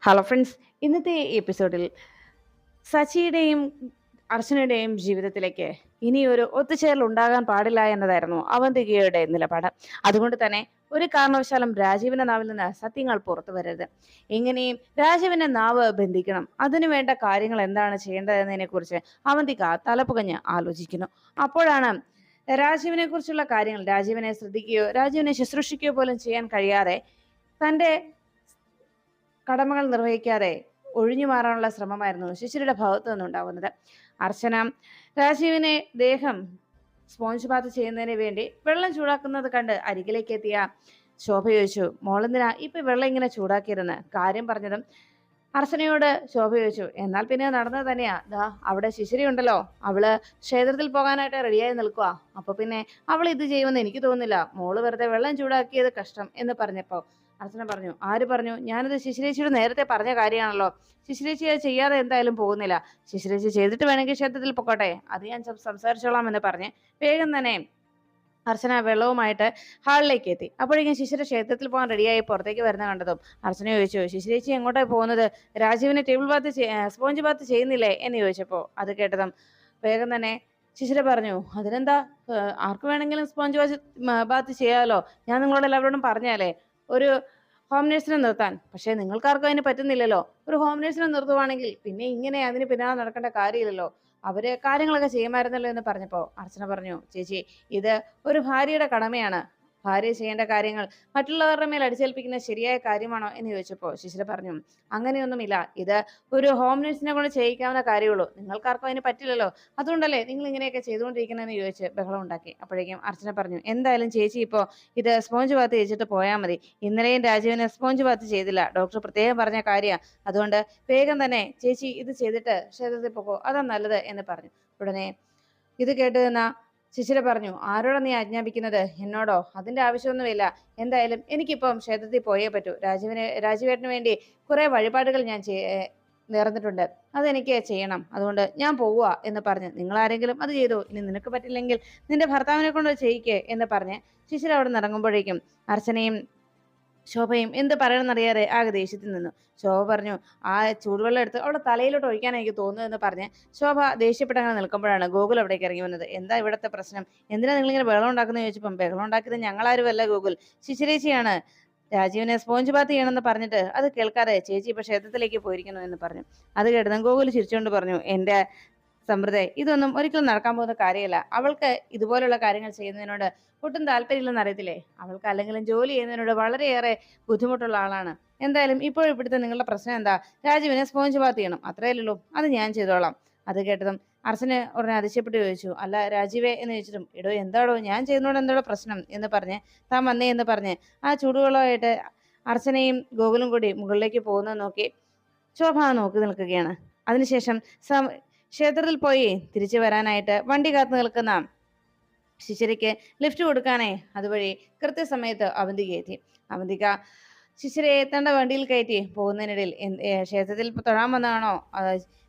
Hello friends, ഇന്നത്തെ എപ്പിസോഡിൽ സച്ചിയുടെയും അർച്ചനയുടെയും ജീവിതത്തിലേക്ക് ഇനി ഒരു ഒത്തുചേരൽ ഉണ്ടാകാൻ പാടില്ല എന്നതായിരുന്നു അവന്തികയുടെ നിലപാട്. അതുകൊണ്ട് തന്നെ ഒരു കാരണവശാലും രാജീവിന്റെ നാവിൽ നിന്ന് സത്യങ്ങൾ പുറത്തു വരരുത്. എങ്ങനെയും രാജീവിന്റെ നാവ് ബന്ധിക്കണം. അതിനുവേണ്ട കാര്യങ്ങൾ എന്താണ് ചെയ്യേണ്ടതെന്നതിനെ കുറിച്ച് അവന്തിക തലപുകഞ്ഞ് ആലോചിക്കുന്നു. അപ്പോഴാണ് രാജീവിനെ കുറിച്ചുള്ള കാര്യങ്ങൾ, രാജീവിനെ ശ്രദ്ധിക്കുകയോ രാജീവിനെ ശുശ്രൂഷിക്കുകയോ പോലും ചെയ്യാൻ കഴിയാതെ തന്റെ കടമകൾ നിർവഹിക്കാതെ ഒഴിഞ്ഞു മാറാനുള്ള ശ്രമമായിരുന്നു ശിശിരയുടെ ഭാഗത്തു നിന്നുണ്ടാവുന്നത്. അർച്ചന രാജീവിനെ ദേഹം സ്പോഞ്ച് ബാത്ത് ചെയ്യുന്നതിന് വേണ്ടി വെള്ളം ചൂടാക്കുന്നത് കണ്ട് അരികിലേക്ക് എത്തിയ ശോഭ ചോദിച്ചു, മോളെന്തിനാ ഇപ്പൊ വെള്ളം ഇങ്ങനെ ചൂടാക്കിയതെന്ന്. കാര്യം പറഞ്ഞതും അർച്ചനയോട് ശോഭ ചോദിച്ചു, എന്നാൽ പിന്നെ നടന്നത് തന്നെയാ. ദാ അവിടെ ശിശിരയുണ്ടല്ലോ, അവള് ക്ഷേത്രത്തിൽ പോകാനായിട്ട് റെഡിയായി നിൽക്കുക. അപ്പൊ പിന്നെ അവൾ ഇത് ചെയ്യുമെന്ന് എനിക്ക് തോന്നുന്നില്ല. മോള് വെറുതെ വെള്ളം ചൂടാക്കിയത് കഷ്ടം എന്ന് പറഞ്ഞപ്പോ അർച്ചന പറഞ്ഞു, ആര് പറഞ്ഞു? ഞാനത് ശിശിരേച്ചിയോട് നേരത്തെ പറഞ്ഞ കാര്യമാണല്ലോ. ശിശിരേച്ചി അത് ചെയ്യാതെ എന്തായാലും പോകുന്നില്ല. ശിശിരേച്ചി ചെയ്തിട്ട് വേണമെങ്കിൽ ക്ഷേത്രത്തിൽ പൊക്കോട്ടെ, അത് ഞാൻ സംസാരിച്ചോളാം എന്ന് പറഞ്ഞ് വേഗം തന്നെ അർച്ചന വെള്ളവുമായിട്ട് ഹാളിലേക്ക് എത്തി. അപ്പോഴേക്കും ശിശിര ക്ഷേത്രത്തിൽ പോകാൻ റെഡിയായി പുറത്തേക്ക് വരുന്ന കണ്ടതും അർച്ചന ചോദിച്ചു, ശിശിരേച്ചി എങ്ങോട്ടാ പോകുന്നത്? രാജീവിനെ ടേബിൾ ബാത്ത് സ്പോഞ്ച് ബാത്ത് ചെയ്യുന്നില്ലേ എന്ന് ചോദിച്ചപ്പോൾ അത് കേട്ടതും വേഗം തന്നെ ശിശിര പറഞ്ഞു, അതിനെന്താ, ആർക്ക് വേണമെങ്കിലും സ്പോഞ്ച് ബാത്ത് ചെയ്യാമല്ലോ. ഞാൻ നിങ്ങളോട് എല്ലാവരോടും പറഞ്ഞാലേ ഒരു ഹോം നേഴ്സിനെ നിർത്താൻ. പക്ഷേ നിങ്ങൾക്കാർക്കും അതിന് പറ്റുന്നില്ലല്ലോ. ഒരു ഹോം നേഴ്സിനെ നിർത്തുവാണെങ്കിൽ പിന്നെ ഇങ്ങനെ അതിന് പിന്നാലെ നടക്കേണ്ട കാര്യമില്ലല്ലോ. അവര് കാര്യങ്ങളൊക്കെ ചെയ്യുമായിരുന്നല്ലോ എന്ന് പറഞ്ഞപ്പോ അർച്ചന പറഞ്ഞു, ചേച്ചി ഇത് ഒരു ഭാര്യയുടെ കടമയാണ്. ഭാര്യ ചെയ്യേണ്ട കാര്യങ്ങൾ മറ്റുള്ളവരുടെ മേൽ അടിച്ചേൽപ്പിക്കുന്നത് ശരിയായ കാര്യമാണോ എന്ന് ചോദിച്ചപ്പോൾ ശിശിര പറഞ്ഞു, അങ്ങനെയൊന്നുമില്ല. ഇത് ഒരു ഹോം നേഴ്സിനെ കൊണ്ട് ചെയ്യിക്കാവുന്ന കാര്യമുള്ളൂ. നിങ്ങൾക്കാർക്കും അതിന് പറ്റില്ലല്ലോ. അതുകൊണ്ടല്ലേ നിങ്ങൾ ഇങ്ങനെയൊക്കെ ചെയ്തുകൊണ്ടിരിക്കുന്നതെന്ന് ചോദിച്ച് ബഹളം ഉണ്ടാക്കി. അപ്പോഴേക്കും അർച്ചന പറഞ്ഞു, എന്തായാലും ചേച്ചി ഇപ്പോൾ ഇത് സ്പോഞ്ച് ബാത്ത് ചെയ്യിച്ചിട്ട് പോയാൽ മതി. ഇന്നലെയും രാജീവിനെ സ്പോഞ്ച് ബാത്ത് ചെയ്തില്ല. ഡോക്ടർ പ്രത്യേകം പറഞ്ഞ കാര്യമാണ്. അതുകൊണ്ട് വേഗം തന്നെ ചേച്ചി ഇത് ചെയ്തിട്ട് ക്ഷേത്രത്തിൽ പോകോ, അതാ നല്ലത് എന്ന് പറഞ്ഞു. ഉടനെ ഇത് കേട്ട് നിന്ന ശിശിര പറഞ്ഞു, ആരോടാ നീ ആജ്ഞാപിക്കുന്നത്? എന്നോടോ? അതിന്റെ ആവശ്യമൊന്നുമില്ല. എന്തായാലും എനിക്കിപ്പം ക്ഷേത്രത്തിൽ പോയേ പറ്റൂ. രാജീവേട്ടന് വേണ്ടി കുറെ വഴിപാടുകൾ ഞാൻ നേർന്നിട്ടുണ്ട്. അതെനിക്ക് ചെയ്യണം. അതുകൊണ്ട് ഞാൻ പോവുക എന്ന് പറഞ്ഞ്, നിങ്ങൾ ആരെങ്കിലും അത് ചെയ്തു, ഇനി നിനക്ക് പറ്റില്ലെങ്കിൽ നിന്റെ ഭർത്താവിനെ കൊണ്ട് ചെയ്യിക്കേ എന്ന് പറഞ്ഞ് ശിശിര അവിടെ നിന്ന് ഇറങ്ങുമ്പോഴേക്കും അർച്ചനയും ശോഭയും എന്ത് പറയണമെന്നറിയാതെ ആകെ ദേഷ്യത്തിൽ നിന്നു. ശോഭ പറഞ്ഞു, ആ ചൂടുവെള്ളം എടുത്ത് അവളുടെ തലയിലോട്ട് ഒഴിക്കാൻ എനിക്ക് തോന്നുന്നതെന്ന് പറഞ്ഞ് ശോഭ ദേഷ്യപ്പെട്ടങ്ങനെ നിൽക്കുമ്പോഴാണ് ഗോകുൽ അവിടേക്ക് ഇറങ്ങി വന്നത്. എന്താ ഇവിടുത്തെ പ്രശ്നം? എന്തിനാ നിങ്ങളിങ്ങനെ ബഹളം ഉണ്ടാക്കുന്നത് ചോദിച്ചപ്പം, ബഹളം ഉണ്ടാക്കിയത് ഞങ്ങളാരുമല്ല ഗോകുൽ, ശിശിരേച്ചിയാണ്. രാജീവിനെ സ്പോഞ്ച് ബാത്ത് ചെയ്യണമെന്ന് പറഞ്ഞിട്ട് അത് കേൾക്കാതെ ചേച്ചി ഇപ്പൊ ക്ഷേത്രത്തിലേക്ക് പോയിരിക്കുന്നു എന്ന് പറഞ്ഞു. അത് കേട്ടതും ഗോകുൽ ചിരിച്ചുകൊണ്ട് പറഞ്ഞു, എന്റെ സമൃദ്ധ, ഇതൊന്നും ഒരിക്കലും നടക്കാൻ പോകുന്ന കാര്യമല്ല. അവൾക്ക് ഇതുപോലുള്ള കാര്യങ്ങൾ ചെയ്യുന്നതിനോട് ഒട്ടും താല്പര്യമില്ലെന്ന് അറിയത്തില്ലേ. അവൾക്ക് അല്ലെങ്കിലും ജോലി ചെയ്യുന്നതിനോട് വളരെയേറെ ബുദ്ധിമുട്ടുള്ള ആളാണ്. എന്തായാലും ഇപ്പോഴിപ്പോഴത്തെ നിങ്ങളുടെ പ്രശ്നം എന്താ? രാജുവിനെ സ്പോഞ്ച് ബാത്ത് ചെയ്യണം, അത്രയല്ലല്ലോ. അത് ഞാൻ ചെയ്തോളാം. അത് കേട്ടതും അർച്ചന ഉടനെ അതിശയപ്പെട്ട് ചോദിച്ചു, അല്ല രാജീവേ എന്ന് ചോദിച്ചിട്ടും, എടോ എന്താടോ ഞാൻ ചെയ്യുന്നതോട് എന്തോ പ്രശ്നം എന്ന് പറഞ്ഞ് താൻ വന്നേ എന്ന് പറഞ്ഞ് ആ ചൂടുവെള്ളമായിട്ട് അർച്ചനയും ഗോകുലും കൂടി മുകളിലേക്ക് പോകുന്നത് നോക്കി ശോഭ നോക്കി നിൽക്കുകയാണ്. അതിനുശേഷം ക്ഷേത്രത്തിൽ പോയി തിരിച്ചു വരാനായിട്ട് വണ്ടി കാത്തു നിൽക്കുന്ന ശിശിരയ്ക്ക് ലിഫ്റ്റ് കൊടുക്കാനേ അതുവഴി കൃത്യസമയത്ത് അവന്തിക എത്തി. അവന്തിക ശിശിരയെ തന്റെ വണ്ടിയിൽ കയറ്റി പോകുന്നതിനിടയിൽ ക്ഷേത്രത്തിൽ തൊഴാൻ വന്നതാണോ,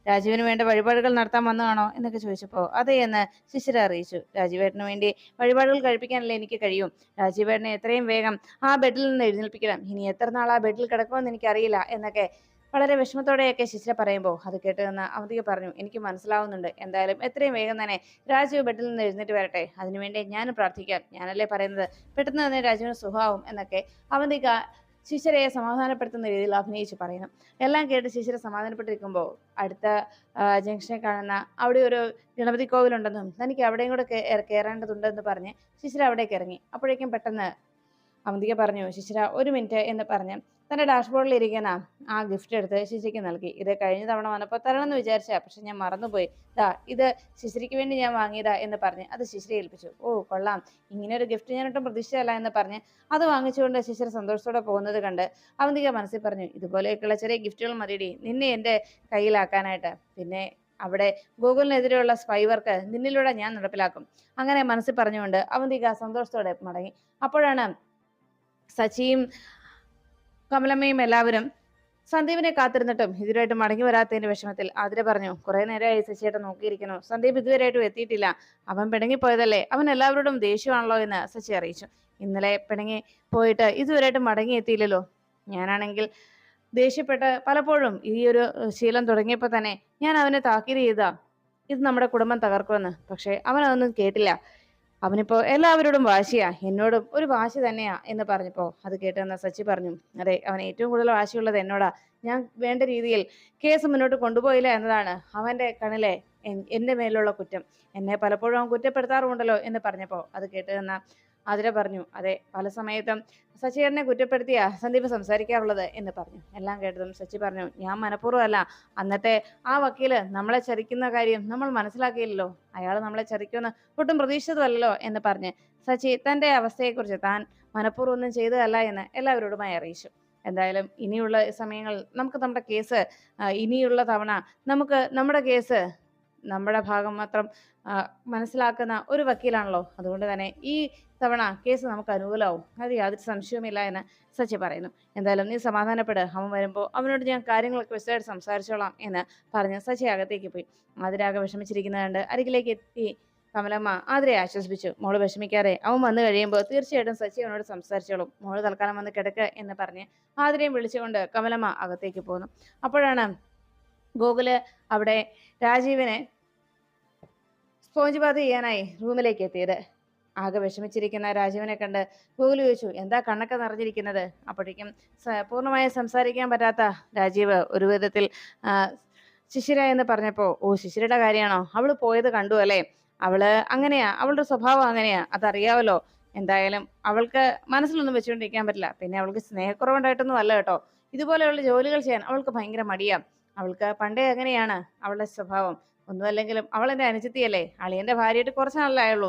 രാജീവിന് വേണ്ട വഴിപാടുകൾ നടത്താൻ വന്നതാണോ എന്നൊക്കെ ചോദിച്ചപ്പോൾ അതെ എന്ന് ശിശിര അറിയിച്ചു. രാജീവേട്ടന് വേണ്ടി വഴിപാടുകൾ കഴിപ്പിക്കാനല്ലേ എനിക്ക് കഴിയും. രാജീവേട്ടനെ എത്രയും വേഗം ആ ബെഡിൽ നിന്ന് എഴുന്നേൽപ്പിക്കണം. ഇനി എത്ര നാൾ ആ ബെഡിൽ കിടക്കുമെന്ന് എനിക്കറിയില്ല എന്നൊക്കെ വളരെ വിഷമത്തോടെയൊക്കെ ശിശിര പറയുമ്പോൾ അത് കേട്ട് നിന്ന് അവന്തിക പറഞ്ഞു, എനിക്ക് മനസ്സിലാവുന്നുണ്ട്. എന്തായാലും എത്രയും വേഗം തന്നെ രാജീവ് ബെഡിൽ നിന്ന് എഴുന്നേറ്റ് വരട്ടെ. അതിനുവേണ്ടി ഞാനും പ്രാർത്ഥിക്കാം. ഞാനല്ലേ പറയുന്നത്. പെട്ടെന്ന് തന്നെ രാജുവിന് സുഖമാവും എന്നൊക്കെ അവന്തിക ശിശിരയെ സമാധാനപ്പെടുത്തുന്ന രീതിയിൽ അഭിനയിച്ച് പറയുന്നു. എല്ലാം കേട്ട് ശിശിര സമാധാനപ്പെട്ടിരിക്കുമ്പോൾ അടുത്ത ജംഗ്ഷനിൽ കാണുന്ന അവിടെ ഒരു ഗണപതി കോവിലുണ്ടെന്നും തനിക്ക് അവിടെയും കൂടെ കയറേണ്ടതുണ്ടെന്ന് പറഞ്ഞ് ശിശിര അവിടേക്ക് ഇറങ്ങി. അപ്പോഴേക്കും പെട്ടെന്ന് അവന്തിക പറഞ്ഞു, ശിശിര ഒരു മിനിറ്റ് എന്ന് പറഞ്ഞ് തന്റെ ഡാഷ്ബോർഡിൽ ഇരിക്കുന്ന ആ ഗിഫ്റ്റ് എടുത്ത് ശിശിരയ്ക്ക് നൽകി. ഇത് കഴിഞ്ഞ തവണ വന്നപ്പോൾ തരണമെന്ന് വിചാരിച്ച, പക്ഷെ ഞാൻ മറന്നുപോയി. ദാ ഇത് ശിശിരയ്ക്ക് വേണ്ടി ഞാൻ വാങ്ങിയതാ എന്ന് പറഞ്ഞ് അത് ശിശിര ഏൽപ്പിച്ചു. ഓ കൊള്ളാം, ഇങ്ങനെ ഒരു ഗിഫ്റ്റ് ഞാനൊട്ടും പ്രതീക്ഷിച്ചല്ല എന്ന് പറഞ്ഞ് അത് വാങ്ങിച്ചുകൊണ്ട് ശിശിര സന്തോഷത്തോടെ പോകുന്നത് കണ്ട് അവന്തിക മനസ്സിൽ പറഞ്ഞു, ഇതുപോലെയൊക്കെയുള്ള ചെറിയ ഗിഫ്റ്റുകൾ മതിയടി നിന്നെ എൻ്റെ കയ്യിലാക്കാനായിട്ട്. പിന്നെ അവിടെ ഗൂഗിളിനെതിരെയുള്ള സ്പൈ വർക്ക് നിന്നിലൂടെ ഞാൻ നടപ്പിലാക്കും. അങ്ങനെ മനസ്സിൽ പറഞ്ഞുകൊണ്ട് അവന്തിക സന്തോഷത്തോടെ മടങ്ങി. അപ്പോഴാണ് സച്ചിയും കമലമ്മയും എല്ലാവരും സന്ദീപിനെ കാത്തിരുന്നിട്ടും ഇതുവരെയായിട്ട് മടങ്ങി വരാത്തതിന്റെ വിഷമത്തിൽ ആതിര പറഞ്ഞു, കുറെ നേരമായി ശശിയേട്ടൻ നോക്കിയിരിക്കുന്നു. സന്ദീപ് ഇതുവരെയായിട്ടും എത്തിയിട്ടില്ല. അവൻ പിണങ്ങിപ്പോയതല്ലേ. അവൻ എല്ലാവരോടും ദേഷ്യമാണല്ലോ എന്ന് ശശി അറിയിച്ചു. ഇന്നലെ പിണങ്ങി പോയിട്ട് ഇതുവരെയായിട്ടും മടങ്ങി എത്തിയില്ലല്ലോ. ഞാനാണെങ്കിൽ ദേഷ്യപ്പെട്ട് പലപ്പോഴും ഈ ഒരു ശീലം തുടങ്ങിയപ്പോൾ തന്നെ ഞാൻ അവനെ താക്കീത് ചെയ്താ ഇത് നമ്മുടെ കുടുംബം തകർക്കുമെന്ന്. പക്ഷെ അവൻ അതൊന്നും കേട്ടില്ല. അവനിപ്പോ എല്ലാവരോടും വാശിയാ, എന്നോടും ഒരു വാശി തന്നെയാ എന്ന് പറഞ്ഞപ്പോ അത് കേട്ടുവന്ന സച്ചി പറഞ്ഞു, അതെ, അവൻ ഏറ്റവും കൂടുതൽ വാശിയുള്ളത് എന്നോടാ. ഞാൻ വേണ്ട രീതിയിൽ കേസ് മുന്നോട്ട് കൊണ്ടുപോയില്ല എന്നതാണ് അവന്റെ കണ്ണിലെ എന്റെ മേലുള്ള കുറ്റം. എന്നെ പലപ്പോഴും അവൻ കുറ്റപ്പെടുത്താറുമുണ്ടല്ലോ എന്ന് പറഞ്ഞപ്പോ അത് കേട്ടുവന്ന ആതിര പറഞ്ഞു, അതെ, പല സമയത്തും സച്ചിയേട്ടനെ കുറ്റപ്പെടുത്തിയാ സന്ദീപ് സംസാരിക്കാറുള്ളത് എന്ന് പറഞ്ഞു. എല്ലാം കേട്ടതും സച്ചി പറഞ്ഞു, ഞാൻ മനഃപൂർവ്വമല്ല. അന്നത്തെ ആ വക്കീല് നമ്മളെ ചതിക്കുന്ന കാര്യം നമ്മൾ മനസ്സിലാക്കിയില്ലല്ലോ. അയാൾ നമ്മളെ ചതിക്കുമെന്ന് ഒട്ടും പ്രതീക്ഷിച്ചതല്ലോ എന്ന് പറഞ്ഞ് സച്ചി തന്റെ അവസ്ഥയെക്കുറിച്ച് താൻ മനഃപൂർവ്വം ഒന്നും ചെയ്തതല്ല എന്ന് എല്ലാവരോടുമായി അറിയിച്ചു. എന്തായാലും ഇനിയുള്ള സമയങ്ങൾ നമുക്ക് നമ്മുടെ കേസ് ഇനിയുള്ള തവണ നമുക്ക് നമ്മുടെ കേസ് നമ്മുടെ ഭാഗം മാത്രം മനസ്സിലാക്കുന്ന ഒരു വക്കീലാണല്ലോ. അതുകൊണ്ട് തന്നെ ഈ തവണ കേസ് നമുക്ക് അനുകൂലമാവും, അത് യാതൊരു സംശയവുമില്ല എന്ന് സച്ചി പറയുന്നു. എന്തായാലും നീ സമാധാനപ്പെട്, അവൻ വരുമ്പോൾ അവനോട് ഞാൻ കാര്യങ്ങളൊക്കെ വിശദമായിട്ട് സംസാരിച്ചോളാം എന്ന് പറഞ്ഞ് സച്ചി അകത്തേക്ക് പോയി. ആതിരാകെ വിഷമിച്ചിരിക്കുന്നത് കണ്ട് അരികിലേക്ക് എത്തി കമലമ്മ ആതിരയെ ആശ്വസിപ്പിച്ചു. മോള് വിഷമിക്കാതെ, അവൻ വന്നു കഴിയുമ്പോൾ തീർച്ചയായിട്ടും സച്ചി അവനോട് സംസാരിച്ചോളും. മോള് തൽക്കാലം വന്ന് കിടക്ക് എന്ന് പറഞ്ഞ് ആതിരയും വിളിച്ചുകൊണ്ട് കമലമ്മ അകത്തേക്ക് പോന്നു. അപ്പോഴാണ് ഗോകുല് അവിടെ രാജീവിനെ സ്പോഞ്ച് ബാത്ത് ചെയ്യാനായി റൂമിലേക്ക് എത്തിയത്. ആകെ വിഷമിച്ചിരിക്കുന്ന രാജീവിനെ കണ്ട് ഗോകുല് ചോദിച്ചു, എന്താ കണ്ണൊക്കെ നിറഞ്ഞിരിക്കുന്നത്? അപ്പോഴേക്കും പൂർണ്ണമായി സംസാരിക്കാൻ പറ്റാത്ത രാജീവ് ഒരു വിധത്തിൽ ശിശിര എന്ന് പറഞ്ഞപ്പോ, ഓ, ശിശിരയുടെ കാര്യമാണോ? അവള് പോയത് കണ്ടു അല്ലേ? അവള് അങ്ങനെയാ, അവളുടെ സ്വഭാവം അങ്ങനെയാ, അതറിയാവല്ലോ. എന്തായാലും അവൾക്ക് മനസ്സിലൊന്നും വെച്ചുകൊണ്ടിരിക്കാൻ പറ്റില്ല. പിന്നെ അവൾക്ക് സ്നേഹക്കുറവുണ്ടായിട്ടൊന്നും അല്ല കേട്ടോ. ഇതുപോലെയുള്ള ജോലികൾ ചെയ്യാൻ അവൾക്ക് ഭയങ്കര മടിയാ. അവൾക്ക് പണ്ടേ അങ്ങനെയാണ് അവളുടെ സ്വഭാവം. ഒന്നുമല്ലെങ്കിലും അവൾ എന്റെ അനുജത്തിയല്ലേ, അളിയന്റെ ഭാര്യയായിട്ട് കുറച്ച് നാളായുള്ളൂ.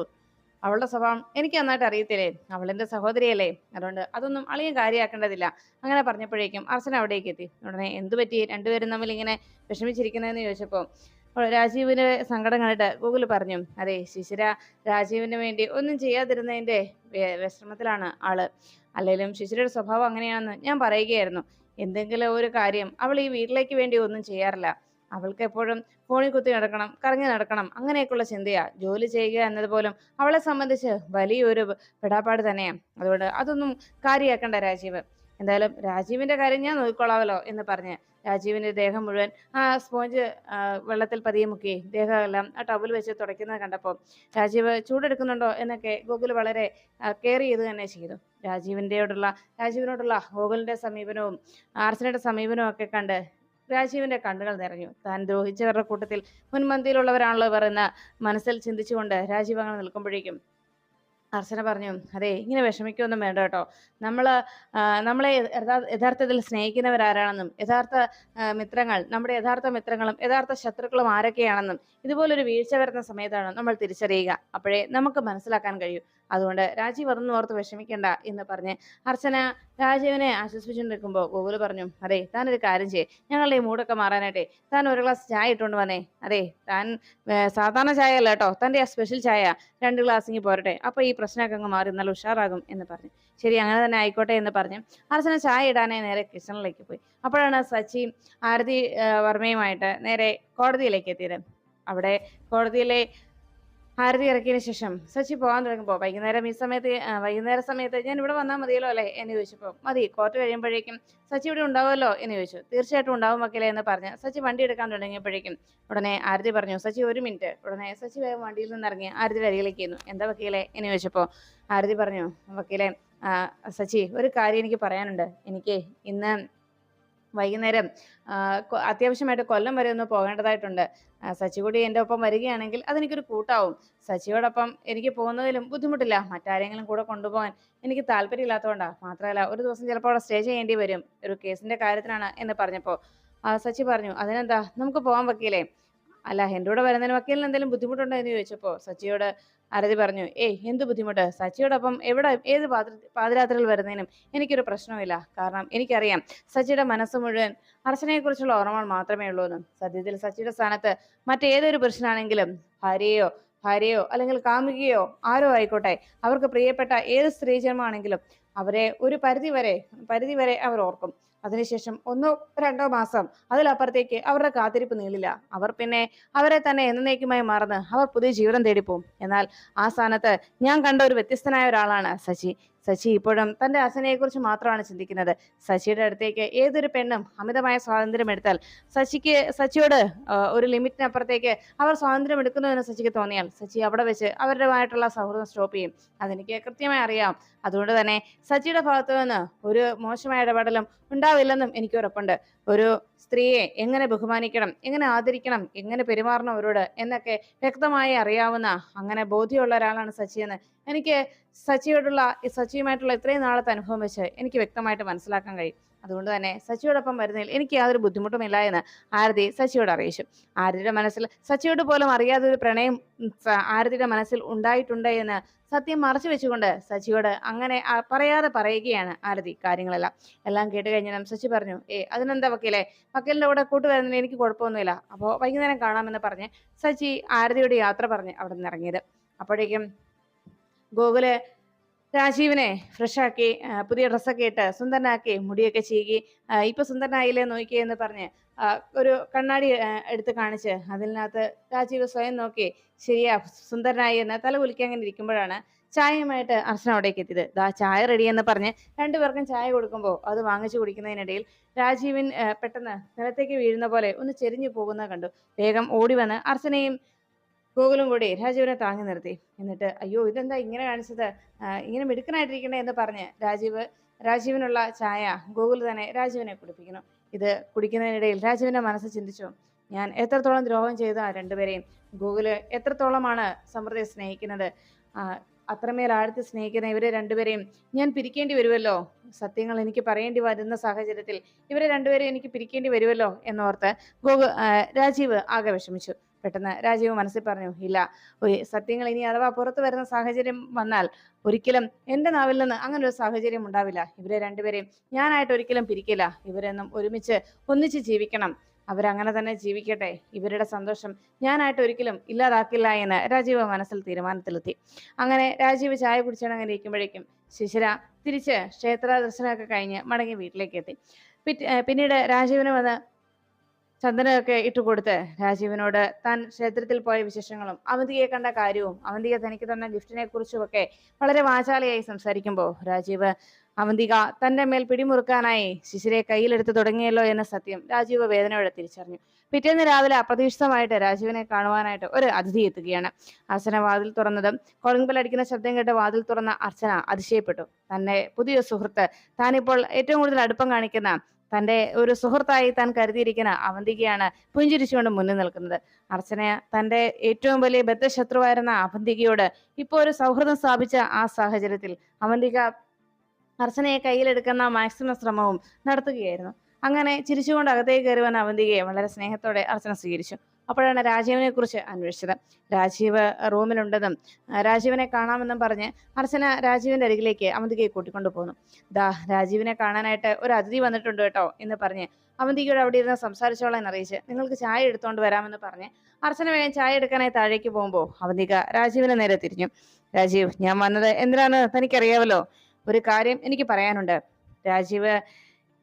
അവളുടെ സ്വഭാവം എനിക്ക് നന്നായിട്ട് അറിയത്തില്ലേ, അവളെന്റെ സഹോദരിയല്ലേ, അതുകൊണ്ട് അതൊന്നും അളിയൻ കാര്യമാക്കേണ്ടതില്ല. അങ്ങനെ പറഞ്ഞപ്പോഴേക്കും അർച്ചന അവിടേക്ക് എത്തി. ഉടനെ എന്തു പറ്റി രണ്ടുപേരും തമ്മിൽ ഇങ്ങനെ വിഷമിച്ചിരിക്കുന്നതെന്ന് ചോദിച്ചപ്പോൾ രാജീവിന്റെ സങ്കടം കണ്ടിട്ട് ഗൂഗിൾ പറഞ്ഞു, അതെ, ശിശിര രാജീവിന് വേണ്ടി ഒന്നും ചെയ്യാതിരുന്നതിന്റെ വിശ്രമത്തിലാണ് ആള്. അല്ലെങ്കിലും ശിശിരയുടെ സ്വഭാവം അങ്ങനെയാണെന്ന് ഞാൻ പറയുകയായിരുന്നു. എന്തെങ്കിലും ഒരു കാര്യം അവൾ ഈ വീട്ടിലേക്ക് വേണ്ടി ഒന്നും ചെയ്യാറില്ല. അവൾക്ക് എപ്പോഴും ഫോണിൽ കുത്തി നടക്കണം, കറങ്ങി നടക്കണം, അങ്ങനെയൊക്കെയുള്ള ചിന്തയാ. ജോലി ചെയ്യുക എന്നത് പോലും അവളെ സംബന്ധിച്ച് വലിയൊരു പെടാപ്പാട് തന്നെയാണ്. അതുകൊണ്ട് അതൊന്നും കാര്യമാക്കണ്ട രാജീവ്. എന്തായാലും രാജീവിന്റെ കാര്യം ഞാൻ നോക്കിക്കൊള്ളാമല്ലോ എന്ന് പറഞ്ഞ് രാജീവിന്റെ ദേഹം മുഴുവൻ ആ സ്പോഞ്ച് വെള്ളത്തിൽ പതിയെ മുക്കി ദേഹമെല്ലാം ആ ടവൽ വെച്ച് തുടയ്ക്കുന്നത് കണ്ടപ്പോൾ രാജീവ് ചൂടെടുക്കുന്നുണ്ടോ എന്നൊക്കെ ഗോകുൽ വളരെ കെയർ ചെയ്ത് തന്നെ ചെയ്തു. രാജീവിനോടുള്ള ഗോകുലിന്റെ സമീപനവും അർച്ചനയുടെ സമീപനവും ഒക്കെ കണ്ട് രാജീവിന്റെ കണ്ണുകൾ നിറഞ്ഞു. താൻ ദ്രോഹിച്ചവരുടെ കൂട്ടത്തിൽ മുൻപന്തിയിലുള്ളവരാണല്ലോ ഇവർ എന്ന് മനസ്സിൽ ചിന്തിച്ചുകൊണ്ട് രാജീവ് അങ്ങനെ നിൽക്കുമ്പോഴേക്കും അർച്ചന പറഞ്ഞു, അതെ, ഇങ്ങനെ വിഷമിക്കൊന്നും വേണ്ട കേട്ടോ. നമ്മളെ യഥാർത്ഥത്തിൽ സ്നേഹിക്കുന്നവരാരാണെന്നും നമ്മുടെ യഥാർത്ഥ മിത്രങ്ങളും യഥാർത്ഥ ശത്രുക്കളും ആരൊക്കെയാണെന്നും ഇതുപോലൊരു വീഴ്ച വരുന്ന സമയത്താണ് നമ്മൾ തിരിച്ചറിയുക. അപ്പോഴേ നമുക്ക് മനസ്സിലാക്കാൻ കഴിയൂ. അതുകൊണ്ട് രാജീവ് അതൊന്നും ഓർത്ത് വിഷമിക്കണ്ട എന്ന് പറഞ്ഞ് അർച്ചന രാജീവിനെ ആശ്വസിപ്പിച്ചുകൊണ്ടിരിക്കുമ്പോൾ ഗോകുല് പറഞ്ഞു, അതെ, താനൊരു കാര്യം ചെയ്യേ, ഞങ്ങളുടെ ഈ മൂടൊക്കെ മാറാനായിട്ടേ താൻ ഒരു ഗ്ലാസ് ചായ ഇട്ടുകൊണ്ട് വന്നേ. അതെ, താൻ സാധാരണ ചായ അല്ല കേട്ടോ, തൻ്റെ ആ സ്പെഷ്യൽ ചായ 2 ഗ്ലാസ് ഇങ്ങി പോരട്ടെ, അപ്പൊ ഈ പ്രശ്നമൊക്കെ അങ്ങ് മാറി നല്ല ഉഷാറാകും എന്ന് പറഞ്ഞു. ശരി, അങ്ങനെ തന്നെ ആയിക്കോട്ടെ എന്ന് പറഞ്ഞ് അർച്ചന ചായ ഇടാനേ നേരെ കിച്ചണിലേക്ക് പോയി. അപ്പോഴാണ് സച്ചിയും ആരതി വർമ്മയുമായിട്ട് നേരെ കോടതിയിലേക്ക് എത്തിയത്. അവിടെ കോടതിയിലെ ആരതി ഇറക്കിയതിന് ശേഷം സച്ചി പോകാൻ തുടങ്ങുമ്പോൾ വൈകുന്നേര സമയത്ത് ഞാൻ ഇവിടെ വന്നാൽ മതിയല്ലോ അല്ലേ എന്ന് ചോദിച്ചപ്പോൾ, മതി, കോർട്ട് കഴിയുമ്പോഴേക്കും സച്ചി ഇവിടെ ഉണ്ടാവുമല്ലോ എന്ന് ചോദിച്ചു. തീർച്ചയായിട്ടും ഉണ്ടാവും വക്കീലെ എന്ന് പറഞ്ഞ് സച്ചി വണ്ടി എടുക്കാൻ തുടങ്ങിയപ്പോഴേക്കും ഉടനെ ആരതി പറഞ്ഞു, സച്ചി 1 മിനിറ്റ്. ഉടനെ സച്ചി വേഗം വണ്ടിയിൽ നിന്ന് ഇറങ്ങി ആരതിയുടെ അരികിലേക്ക് ഇരുന്നു. എന്താ വക്കീലെ എന്ന് ചോദിച്ചപ്പോൾ ആരതി പറഞ്ഞു, വക്കീലെ, സച്ചി, ഒരു കാര്യം എനിക്ക് പറയാനുണ്ട്. എനിക്ക് ഇന്ന് വൈകുന്നേരം അത്യാവശ്യമായിട്ട് കൊല്ലം വരെ ഒന്ന് പോകേണ്ടതായിട്ടുണ്ട്. സച്ചി കൂടി എൻ്റെ ഒപ്പം വരികയാണെങ്കിൽ അതെനിക്കൊരു കൂട്ടാവും. സച്ചിയോടൊപ്പം എനിക്ക് പോകുന്നതിലും ബുദ്ധിമുട്ടില്ല. മറ്റാരെങ്കിലും കൂടെ കൊണ്ടുപോകാൻ എനിക്ക് താല്പര്യമില്ലാത്തതുകൊണ്ടാണ്. മാത്രമല്ല ഒരു ദിവസം ചിലപ്പോൾ അവിടെ സ്റ്റേ ചെയ്യേണ്ടി വരും, ഒരു കേസിന്റെ കാര്യത്തിനാണ് എന്ന് പറഞ്ഞപ്പോൾ സച്ചി പറഞ്ഞു, അതിനെന്താ, നമുക്ക് പോകാൻ വക്കീലേ. അല്ല, എൻ്റെ കൂടെ വരുന്നതിന് വക്കീലിന് എന്തെങ്കിലും ബുദ്ധിമുട്ടുണ്ടോ എന്ന് ചോദിച്ചപ്പോൾ സച്ചിയോട് ആരതി പറഞ്ഞു, ഏയ്, എന്ത് ബുദ്ധിമുട്ട്? സച്ചിയോടൊപ്പം ഏത് പാതിരാത്രിയിൽ വരുന്നതിനും എനിക്കൊരു പ്രശ്നവുമില്ല. കാരണം എനിക്കറിയാം സച്ചിയുടെ മനസ്സ് മുഴുവൻ അർച്ചനയെക്കുറിച്ചുള്ള ഓർമ്മകൾ മാത്രമേ ഉള്ളൂ എന്ന്. സത്യത്തിൽ സച്ചിയുടെ സ്ഥാനത്ത് മറ്റേതൊരു പുരുഷനാണെങ്കിലും ഭാര്യയോ അല്ലെങ്കിൽ കാമുകിയോ ആരോ ആയിക്കോട്ടെ, അവർക്ക് പ്രിയപ്പെട്ട ഏത് സ്ത്രീ ജന്മമാണെങ്കിലും അവരെ ഒരു പരിധി വരെ അവർ ഓർക്കും. അതിനുശേഷം 1-2 മാസം അതിലപ്പുറത്തേക്ക് അവരുടെ കാത്തിരിപ്പ് നീളില്ല. അവർ പിന്നെ അവരെ തന്നെ എന്നേക്കുമായി മറന്ന് അവർ പുതിയ ജീവിതം തേടിപ്പോവും. എന്നാൽ ആ സ്ഥാനത്ത് ഞാൻ കണ്ട ഒരു വ്യത്യസ്തനായ ഒരാളാണ് സച്ചി. സച്ചി ഇപ്പോഴും തന്റെ അർച്ചനയെക്കുറിച്ച് മാത്രമാണ് ചിന്തിക്കുന്നത്. സച്ചിയുടെ അടുത്തേക്ക് ഏതൊരു പെണ്ണും അമിതമായ സ്വാതന്ത്ര്യം എടുത്താൽ സച്ചിയോട് ഒരു ലിമിറ്റിനപ്പുറത്തേക്ക് അവർ സ്വാതന്ത്ര്യം എടുക്കുന്നുവെന്ന് സച്ചിക്ക് തോന്നിയാൽ സച്ചി അവിടെ വെച്ച് അവരുമായിട്ടുള്ള സൗഹൃദം സ്റ്റോപ്പ് ചെയ്യും. അതെനിക്ക് കൃത്യമായി അറിയാം. അതുകൊണ്ട് തന്നെ സച്ചിയുടെ ഭാഗത്തു നിന്ന് ഒരു മോശമായ ഇടപെടലും ഉണ്ടാവില്ലെന്നും എനിക്ക് ഉറപ്പുണ്ട്. ഒരു സ്ത്രീയെ എങ്ങനെ ബഹുമാനിക്കണം, എങ്ങനെ ആദരിക്കണം, എങ്ങനെ പെരുമാറണം അവരോട് എന്നൊക്കെ വ്യക്തമായി അറിയാവുന്ന അങ്ങനെ ബോധ്യമുള്ള ഒരാളാണ് സച്ചി എന്ന് എനിക്ക് സച്ചിയുമായിട്ടുള്ള ഇത്രയും നാളത്തെ അനുഭവം വെച്ച് എനിക്ക് വ്യക്തമായിട്ട് മനസ്സിലാക്കാൻ കഴിയും. അതുകൊണ്ട് തന്നെ സച്ചിയോടൊപ്പം വരുന്നതിൽ എനിക്ക് യാതൊരു ബുദ്ധിമുട്ടുമില്ല എന്ന് ആരതി സച്ചിയോട് അറിയിച്ചു. ആരതിയുടെ മനസ്സിൽ സച്ചിയോട് പോലും അറിയാതെ ഒരു പ്രണയം ആരതിയുടെ മനസ്സിൽ ഉണ്ടായിട്ടുണ്ട് എന്ന് സത്യം മറച്ചു വെച്ചുകൊണ്ട് സച്ചിയോട് അങ്ങനെ പറയാതെ പറയുകയാണ് ആരതി കാര്യങ്ങളെല്ലാം. എല്ലാം കേട്ട് കഴിഞ്ഞാലും സച്ചി പറഞ്ഞു, അതിനെന്താ വക്കീലെ, വക്കീലിന്റെ കൂടെ കൂട്ടുവരുന്നതിന് എനിക്ക് കുഴപ്പമൊന്നുമില്ല, അപ്പോൾ വൈകുന്നേരം കാണാമെന്ന് പറഞ്ഞ് സച്ചി ആരതിയോട് യാത്ര പറഞ്ഞ് അവിടെ നിന്ന് ഇറങ്ങിയത്. അപ്പോഴേക്കും ഗോകുല് രാജീവിനെ ഫ്രഷാക്കി പുതിയ ഡ്രസ്സൊക്കെ ഇട്ട് സുന്ദരനാക്കി മുടിയൊക്കെ ചീകി ഇപ്പൊ സുന്ദരനായില്ലേ നോക്കി എന്ന് പറഞ്ഞ് ഒരു കണ്ണാടി എടുത്ത് കാണിച്ച് അതിനകത്ത് രാജീവ് സ്വയം നോക്കി ശരിയാ സുന്ദരനായി എന്ന് തല കുലിക്കാൻ അങ്ങനെ ഇരിക്കുമ്പോഴാണ് ചായയുമായിട്ട് അർച്ചന അവിടേക്ക് എത്തിയത്. ചായ റെഡി എന്ന് പറഞ്ഞ് രണ്ടുപേർക്കും ചായ കൊടുക്കുമ്പോൾ അത് വാങ്ങിച്ചു കുടിക്കുന്നതിനിടയിൽ രാജീവിൻ പെട്ടെന്ന് നിലത്തേക്ക് വീഴുന്ന പോലെ ഒന്ന് ചെരിഞ്ഞു പോകുന്നത് കണ്ടു. വേഗം ഓടി വന്ന് അർച്ചനയും ഗോകുലും കൂടി രാജീവിനെ താങ്ങി നിർത്തി. എന്നിട്ട് അയ്യോ ഇതെന്താ ഇങ്ങനെ കാണിച്ചത്, ഇങ്ങനെ മിടുക്കനായിട്ടിരിക്കണേ എന്ന് പറഞ്ഞ് രാജീവിനുള്ള ചായ ഗോകുൽ തന്നെ രാജീവിനെ കുടിപ്പിക്കണം. ഇത് കുടിക്കുന്നതിനിടയിൽ രാജീവിന്റെ മനസ്സ് ചിന്തിച്ചു, ഞാൻ എത്രത്തോളം ദ്രോഹം ചെയ്ത രണ്ടുപേരെയും. ഗോകുല് എത്രത്തോളമാണ് സമൃദ്ധിയെ സ്നേഹിക്കുന്നത്, അത്രമേൽ ആഴ്ത്തി സ്നേഹിക്കുന്ന ഇവരെ രണ്ടുപേരെയും ഞാൻ പിരിക്കേണ്ടി വരുമല്ലോ. സത്യങ്ങൾ എനിക്ക് പറയേണ്ടി വരുന്ന സാഹചര്യത്തിൽ ഇവരെ രണ്ടുപേരെയും എനിക്ക് പിരിക്കേണ്ടി വരുമല്ലോ എന്നോർത്ത് രാജീവ് ആകെ വിഷമിച്ചു. പെട്ടെന്ന് രാജീവ് മനസ്സിൽ പറഞ്ഞു, ഇല്ല, സത്യങ്ങൾ ഇനി അഥവാ പുറത്തു വരുന്ന സാഹചര്യം വന്നാൽ ഒരിക്കലും എന്റെ നാവിൽ നിന്ന് അങ്ങനെ ഒരു സാഹചര്യം ഉണ്ടാവില്ല. ഇവരെ രണ്ടുപേരെയും ഞാനായിട്ട് ഒരിക്കലും പിരിക്കില്ല. ഇവരെന്നും ഒന്നിച്ച് ജീവിക്കണം. അവരങ്ങനെ തന്നെ ജീവിക്കട്ടെ. ഇവരുടെ സന്തോഷം ഞാനായിട്ട് ഒരിക്കലും ഇല്ലാതാക്കില്ല എന്ന് രാജീവ് മനസ്സിൽ തീരുമാനത്തിലെത്തി. അങ്ങനെ രാജീവ് ചായ കുടിച്ചങ്ങനെ ഇരിക്കുമ്പോഴേക്കും ശിശിര തിരിച്ച് ക്ഷേത്ര ദർശനമൊക്കെ കഴിഞ്ഞ് മടങ്ങി വീട്ടിലേക്ക് എത്തി. പിന്നീട് രാജീവിന് വന്ന് ചന്ദനമൊക്കെ ഇട്ടുകൊടുത്ത് രാജീവിനോട് താൻ ക്ഷേത്രത്തിൽ പോയ വിശേഷങ്ങളും അവന്തികയെ കണ്ട കാര്യവും അവന്തിക തനിക്ക് തന്ന ഗിഫ്റ്റിനെ കുറിച്ചുമൊക്കെ വളരെ വാചാലയായി സംസാരിക്കുമ്പോൾ രാജീവ് അവന്തിക തന്റെ മേൽ പിടിമുറുക്കാനായി ശിശിരയെ കയ്യിലെടുത്ത് തുടങ്ങിയല്ലോ എന്ന സത്യം രാജീവ് വേദനയോടെ തിരിച്ചറിഞ്ഞു. പിറ്റേന്ന് രാവിലെ അപ്രതീക്ഷിതമായിട്ട് രാജീവിനെ കാണുവാനായിട്ട് ഒരു അതിഥി എത്തുകയാണ്. അർച്ചന വാതിൽ തുറന്നതും കോളിംഗ് ബെൽ അടിക്കുന്ന ശബ്ദം കേട്ട് വാതിൽ തുറന്ന അർച്ചന അതിശയപ്പെട്ടു. തന്റെ പുതിയ സുഹൃത്ത്, താനിപ്പോൾ ഏറ്റവും കൂടുതൽ അടുപ്പം കാണിക്കുന്ന തന്റെ ഒരു സുഹൃത്തായി താൻ കരുതിയിരിക്കുന്ന അവന്തികയാണ് പുഞ്ചിരിച്ചുകൊണ്ട് മുന്നിൽ നിൽക്കുന്നത്. അർച്ചന തന്റെ ഏറ്റവും വലിയ ബദ്ധശത്രുവായിരുന്ന അവന്തികയോട് ഇപ്പോൾ ഒരു സൗഹൃദം സ്ഥാപിച്ച ആ സാഹചര്യത്തിൽ അവന്തിക അർച്ചനയെ കയ്യിലെടുക്കുന്ന മാക്സിമം ശ്രമവും നടത്തുകയായിരുന്നു. അങ്ങനെ ചിരിച്ചുകൊണ്ട് അകത്തേക്ക് കയറി വന്ന അവന്തികയെ വളരെ സ്നേഹത്തോടെ അർച്ചന സ്വീകരിച്ചു. അപ്പോഴാണ് രാജീവിനെ കുറിച്ച് അന്വേഷിച്ചത്. രാജീവ് റൂമിലുണ്ടെന്നും രാജീവിനെ കാണാമെന്നും പറഞ്ഞ് അർച്ചന രാജീവിന്റെ അരികിലേക്ക് അവന്തികയെ കൂട്ടിക്കൊണ്ടു പോന്നു. രാജീവിനെ കാണാനായിട്ട് ഒരു അതിഥി വന്നിട്ടുണ്ട് കേട്ടോ എന്ന് പറഞ്ഞ് അവന്തികയോട് അവിടെ ഇരുന്ന് സംസാരിച്ചോളാം എന്നറിയിച്ച് നിങ്ങൾക്ക് ചായ എടുത്തോണ്ട് വരാമെന്ന് പറഞ്ഞ് അർച്ചന വേഗം ചായ എടുക്കാനായി താഴേക്ക് പോകുമ്പോൾ അവന്തിക രാജീവിനെ നേരെ തിരിഞ്ഞു. രാജീവ്, ഞാൻ വന്നത് എന്തിനാണ് തനിക്കറിയാവല്ലോ. ഒരു കാര്യം എനിക്ക് പറയാനുണ്ട്.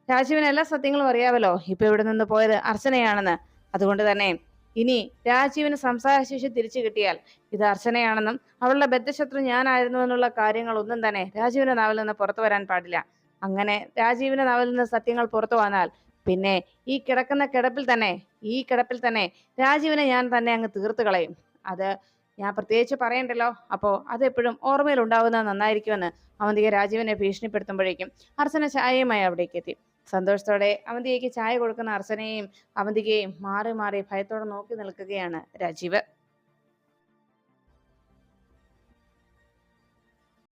രാജീവിന് എല്ലാ സത്യങ്ങളും അറിയാവല്ലോ. ഇപ്പൊ ഇവിടെ നിന്ന് പോയത് അർച്ചനയാണെന്ന്. അതുകൊണ്ട് തന്നെ ഇനി രാജീവിന് സംസാരശേഷി തിരിച്ചു കിട്ടിയാൽ ഇത് അർച്ചനയാണെന്നും അവളുടെ ബദ്ധശത്രു ഞാനായിരുന്നു എന്നുള്ള കാര്യങ്ങളൊന്നും തന്നെ രാജീവിന്റെ നാവിൽ നിന്ന് പുറത്തു വരാൻ പാടില്ല. അങ്ങനെ രാജീവിന്റെ നാവിൽ നിന്ന് സത്യങ്ങൾ പുറത്തു വന്നാൽ പിന്നെ ഈ കിടപ്പിൽ തന്നെ രാജീവിനെ ഞാൻ തന്നെ അങ്ങ് തീർത്തു കളയും. അത് ഞാൻ പ്രത്യേകിച്ച് പറയണ്ടല്ലോ. അപ്പോ അതെപ്പോഴും ഓർമ്മയിൽ ഉണ്ടാവുന്നത് നന്നായിരിക്കുമെന്ന് അവന്തിക രാജീവിനെ ഭീഷണിപ്പെടുത്തുമ്പോഴേക്കും അർച്ചന ചായയുമായി അവിടേക്ക് എത്തി. സന്തോഷത്തോടെ അവന്തികയ്ക്ക് ചായ കൊടുക്കുന്ന അർച്ചനയെയും അവന്തികയെയും മാറി മാറി ഭയത്തോടെ നോക്കി നിൽക്കുകയാണ് രാജീവ്.